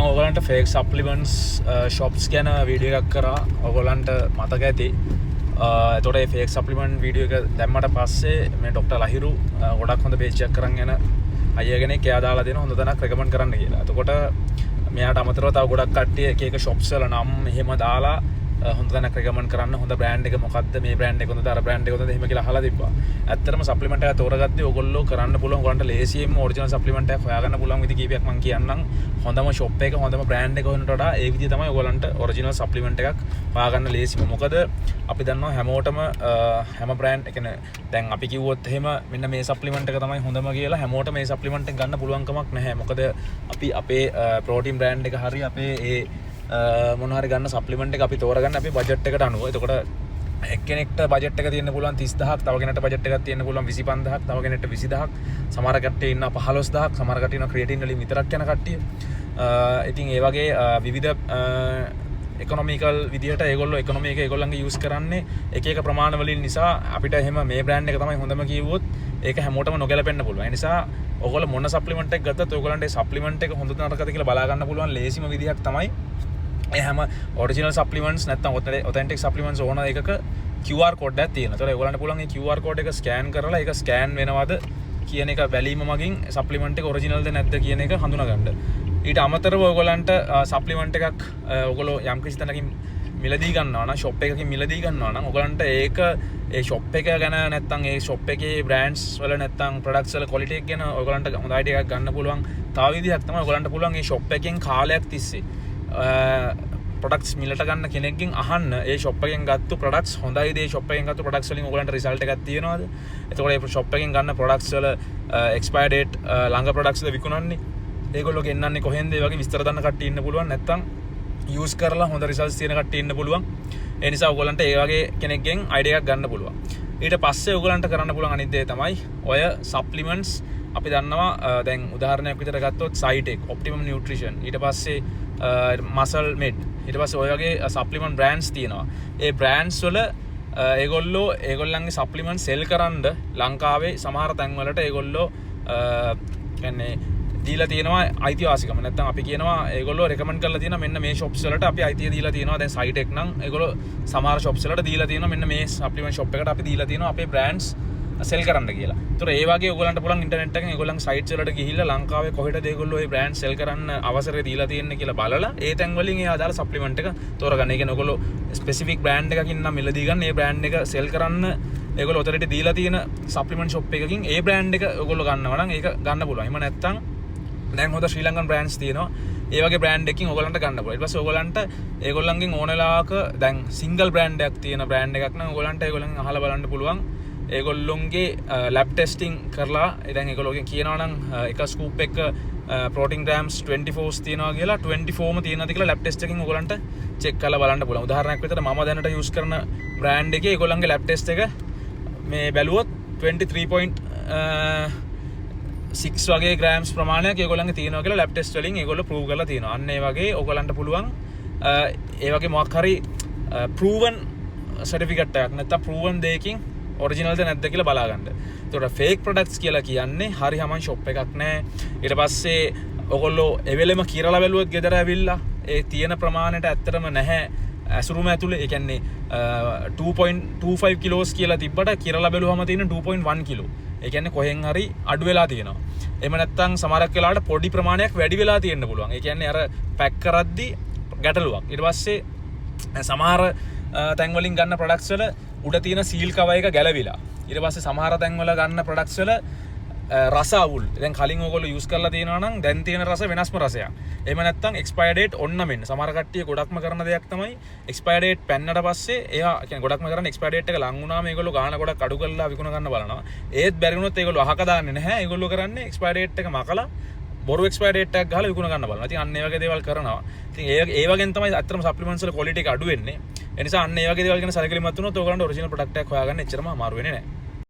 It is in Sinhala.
මම ඔයගලන්ට ෆේක් සප්ලිමන්ට්ස් shops ගැන වීඩියෝ එකක් කරා. ඔයගලන්ට මතක ඇති. එතකොට මේ ෆේක් සප්ලිමන්ට් වීඩියෝ එක දැම්මට පස්සේ මේ ડોක්ටර් ලහිරු ගොඩක් හොඳ පේජ් එකක් කරන් යන අයියා කෙනෙක් එයා දාලා දෙන හොඳ තැනක් රෙකමන්ඩ් කරන්න කියලා. එතකොට මෙයාට අමතරව තව ගොඩක් කට්ටිය එක එක shops වල නම් එහෙම දාලා හොඳ තැනක් රෙකමන්ඩ් කරන්න හොඳ බ්‍රෑන්ඩ් එක මොකද්ද මේ බ්‍රෑන්ඩ් එක හොඳද අර බ්‍රෑන්ඩ් එක හොඳද එහෙම කියලා අහලා තිබ්බා. ඇත්තටම සප්ලිමන්ට් එක තෝරගත්තේ ඕගොල්ලෝ කරන්න පුළුවන් ඔයගලන්ට ලේසියෙන්ම ඔරිජිනල් සප්ලිමන්ට් එකක් හොයාගන්න පුළුවන් විදි කීපයක් මම කියන්නම්. හොඳම shop එක හොඳම බ්‍රෑන්ඩ් එක හොයනට වඩා ඒ විදිය තමයි ඔයගලන්ට ඔරිජිනල් සප්ලිමන්ට් එකක් හොයාගන්න ලේසිම. මොකද අපි දන්නවා හැමෝටම හැම බ්‍රෑන්ඩ් ඒ කියන්නේ දැන් අපි කිව්වොත් එහෙම මෙන්න මේ සප්ලිමන්ට් එක තමයි හොඳම කියලා හැමෝටම මේ සප්ලිමන්ට් එක ගන්න පුළුවන් කමක් නැහැ. මොකද අපි අපේ ප්‍රෝටීන් බ්‍රෑන්ඩ් එක හරි අපේ ඒ මොන හරි ගන්න සප්ලිමන්ට් එක අපි තෝරගන්න අපේ බජට් එකට අනුව. එතකොට එක්කෙනෙක්ට බජට් එක තියෙන්න පුළුවන් 30000ක්, තව කෙනෙක්ට බජට් එකක් තියෙන්න පුළුවන් 25000ක්, තව කෙනෙක්ට 20000ක්, සමහර කට්ටිය ඉන්නවා 15000ක්, සමහර කට්ටිය ඉන්නවා ක්‍රියේටින් වලින් විතරක් යන කට්ටිය. ඉතින් ඒ වගේ විවිධ ඉකොනොමිකල් විදිහට ඒගොල්ලෝ ඉකොනොමි එක ඒගොල්ලන්ගේ යූස් කරන්නේ එක එක ප්‍රමාණ වලින් නිසා අපිට එහෙම මේ බ්‍රෑන්ඩ් එක තමයි හොඳම කිව්වොත් ඒක හැමෝටම නොගැලපෙන්න පුළුවන්. ඒ නිසා ඔයගොල්ලෝ මොන සප්ලිමන්ට් එක ගත්තත් ඔයගොල්ලන්ට ඒ සප්ලිමන්ට් එක හොඳද නරකද කියලා බලා ගන්න පුළුවන් ලේසිම විදිහක් තමයි ඒ හැම ඔරිජිනල් සප්ලිමන්ට්ස් නැත්නම් ඔතෙන්ටික් සප්ලිමන්ට්ස් ඕන එකක QR කෝඩ් එකක් තියෙනවා. ඒතකොට ඔයගොල්ලන්ට පුළුවන් මේ QR කෝඩ් එක ස්කෑන් කරලා ඒක ස්කෑන් වෙනවද කියන එක බැලීම මගින් සප්ලිමන්ට් එක ඔරිජිනල්ද නැද්ද කියන එක හඳුනා ගන්න. ඊට අමතරව ඔයගොල්ලන්ට සප්ලිමන්ට් එකක් ඔයගොල්ලෝ යම් කිසි තැනකින් මිලදී ගන්නවා නම් shop එකකින් මිලදී ගන්නවා නම් ඔයගොල්ලන්ට ඒක ඒ shop එක ගැන නැත්නම් ඒ shop එකේ brands වල නැත්නම් products වල quality එක ගැන ඔයගොල්ලන්ට හොඳ idea එකක් ගන්න පුළුවන්. තව විදිහක් තමයි ඔයගොල්ලන්ට පුළුවන් මේ shop එකෙන් කාලයක් තිස්සේ ප්‍රොඩක්ට්ස් මිලට ගන්න කෙනෙක්ගෙන් අහන්න ඒ shop එකෙන් ගත්තු ප්‍රොඩක්ට්ස් හොඳයිද ඒ shop එකෙන් ගත්තු ප්‍රොඩක්ට්ස් වලින් ඔයගොල්ලන්ට රිසල්ට් එකක් තියෙනවද? එතකොට ඒ shop එකෙන් ගන්න ප්‍රොඩක්ට්ස් වල expire date ළඟ ප්‍රොඩක්ට්ස්ද විකුණන්නේ? ඒගොල්ලෝ ගෙන්නන්නේ කොහෙන්ද? ඒ වගේ විස්තර දන්න කට්ටිය ඉන්න පුළුවන්. නැත්නම් යූස් කරලා හොඳ රිසල්ට්ස් තියෙන කට්ටිය ඉන්න පුළුවන්. ඒ නිසා ඔයගොල්ලන්ට ඒ වගේ කෙනෙක්ගෙන් අයිඩියා එකක් ගන්න පුළුවන්. ඊට පස්සේ ඔයගොල්ලන්ට කරන්න පුළුවන් අනිත් දේ තමයි ඔය සප්ලිමන්ට්ස් අපි දන්නවා දැන් උදාහරණයක් විදිහට ගත්තොත් Cytec, Optimum Nutrition, ඊට පස්සේ Muscle Med, ඊට පස්සේ ඔය වගේ සප්ලිමන්ට් බ්‍රෑන්ඩ්ස් තියෙනවා. ඒ බ්‍රෑන්ඩ්ස් වල ඒගොල්ලෝ ඒගොල්ලන්ගේ සප්ලිමන්ට් සෙල් කරන්න ලංකාවේ සමහර තැන් වලට ඒගොල්ලෝ කියන්නේ දීලා තියෙනවා අයිතිවාසිකම. නැත්නම් අපි කියනවා ඒගොල්ලෝ රෙකමන්ඩ් කරලා තියෙනවා මෙන්න මේ shops වලට අපි අයිතිය දීලා තියෙනවා. දැන් Cytec නම් ඒගොල්ලෝ සමහර shops වලට දීලා තියෙනවා මෙන්න මේ සප්ලිමන්ට් shop එකට අපි දීලා තියෙනවා අපේ බ්‍රෑන්ඩ්ස් සෙල් කරන්න කියලා. ඒතර ඒ වගේ ඔයගොල්ලන්ට පුළුවන් ඉන්ටර්නෙට් එකෙන් ඒගොල්ලන්ගේ සයිට්ස් වලට ගිහිල්ලා ලංකාවේ කොහෙටද ඒගොල්ලෝ මේ බ්‍රෑන්ඩ් සෙල් කරන්න අවසරය දීලා තියෙන්නේ කියලා බලලා ඒ තැන් වලින් ඒ අදාළ සප්ලිමන්ට් එක තෝරගන්න. ඒ කියන්නේ ඔයගොල්ලෝ ස්පෙસિෆික් බ්‍රෑන්ඩ් එකකින් නම් මිලදී ගන්න ඒ බ්‍රෑන්ඩ් එක සෙල් කරන්න ඒගොල්ලෝ ඔතනට දීලා තියෙන සප්ලිමන්ට් shop එකකින් ඒ බ්‍රෑන්ඩ් එක ඔයගොල්ලෝ ගන්නවා නම් ඒක ගන්න පුළුවන්. එහෙම නැත්නම් දැන් හොඳ ශ්‍රී ලංකන් බ්‍රෑන්ඩ්ස් තියෙනවා. ඒ වගේ බ්‍රෑන්ඩ් එකකින් ඔයගොල්ලන්ට ගන්න පුළුවන්. ඊට පස්සේ ඔයගොල්ලන්ට ඒගොල්ලන්ගෙන් ඕන වෙලාවක දැන් සිංගල් බ්‍රෑන්ඩ් එකක් තියෙන බ්‍රෑන්ඩ් එකක් නම් ඔයගොල්ලන්ට ඒගොල්ලන් අහලා බලන්න පුළුවන්. ඒගොල්ලොන්ගේ ලැබ් ටෙස්ටිං කරලා දැන් ඒගොල්ලෝගෙන් කියනවා නම් එක ස්කූප් එක ප්‍රෝටීන් ග්‍රෑම්ස් 24ස් තියෙනවා කියලා 24ම තියෙනවද කියලා ලැබ් ටෙස්ට් එකකින් ඔයගොල්ලන්ට චෙක් කරලා බලන්න පුළුවන්. උදාහරණයක් විදිහට මම දැනට යූස් කරන බ්‍රෑන්ඩ් එකේ ඒගොල්ලන්ගේ ලැබ් ටෙස්ට් එක මේ බැලුවොත් 23.6 වගේ ග්‍රෑම්ස් ප්‍රමාණයක් ඒගොල්ලන්ගේ තියෙනවා කියලා ලැබ් ටෙස්ට් වලින් ඒගොල්ලෝ ප්‍රූව් කරලා තියෙනවා. අන්න ඒ වගේ ඔයගොල්ලන්ට පුළුවන් ඒ වගේ මොකක් හරි ප්‍රූවන් සර්ටිෆිකට් එකක් නැත්නම් ප්‍රූවන් දෙයකින් ඔරිජිනල්ද නැද්ද කියලා බලා ගන්න. ඒතකොට ෆේක් ප්‍රොඩක්ට්ස් කියලා කියන්නේ හරි හමන් shop එකක් නෑ. ඊට පස්සේ ඔයගොල්ලෝ එවෙලෙම කිරලා බැලුවොත් ගෙදර ඇවිල්ලා ඒ තියෙන ප්‍රමාණයට ඇත්තටම නැහැ ඇසුරුම ඇතුලේ. ඒ කියන්නේ 2.25 කිලෝස් කියලා තිබ්බට කිරලා බැලුවම තියෙන 2.1 කිලෝ. ඒ කියන්නේ කොහෙන් හරි අඩු වෙලා තියෙනවා. එහෙම නැත්නම් සමහරක් වෙලාවට පොඩි ප්‍රමාණයක් වැඩි වෙලා තියෙන්න පුළුවන්. ඒ කියන්නේ අර පැක් කරද්දි ගැටලුවක්. ඊට පස්සේ සමහර තැන් වලින් ගන්න ප්‍රොඩක්ට්ස් වල උඩ තියෙන සීල් කවර් එක ගැලවිලා. ඊට පස්සේ සමහර තැන් වල ගන්න ප්‍රොඩක්ට්ස් වල රස අවුල්. දැන් කලින් ඔයගොල්ලෝ යූස් කරලා තියෙනවා නම් දැන් තියෙන රස වෙනස්ම රසයක්. එහෙම නැත්නම් expire date ඔන්න මෙන්න. සමහර කට්ටිය ගොඩක්ම කරන දෙයක් තමයි expire date පැන්නට පස්සේ එයා කියන්නේ ගොඩක්ම කරන්නේ expire date එක ලං වුණාම ඒගොල්ලෝ ගාන ගොඩක් අඩු කරලා විකුණ ගන්න බලනවා. ඒත් බැරි වුණොත් ඒගොල්ලෝ අහක දාන්නේ නැහැ. ඒගොල්ලෝ කරන්නේ expire date එක මකලා බොරු expire date එකක් ගහලා විකුණ ගන්න බලනවා. ඉතින් අන්න ඒ වගේ දේවල් කරනවා. ඉතින් ඒ වගේන් තමයි අත්‍තරම supplements වල quality එක අඩු වෙන්නේ. ඒ නිසා අන්න ඒ වගේ දේවල් ගැන සැලකිලිමත් වුණොත් ඔයගලන්ට ඔරිජිනල් ප්‍රොඩක්ට් එකක් හොයාගන්න එච්චරම අමාරු වෙන්නේ නැහැ.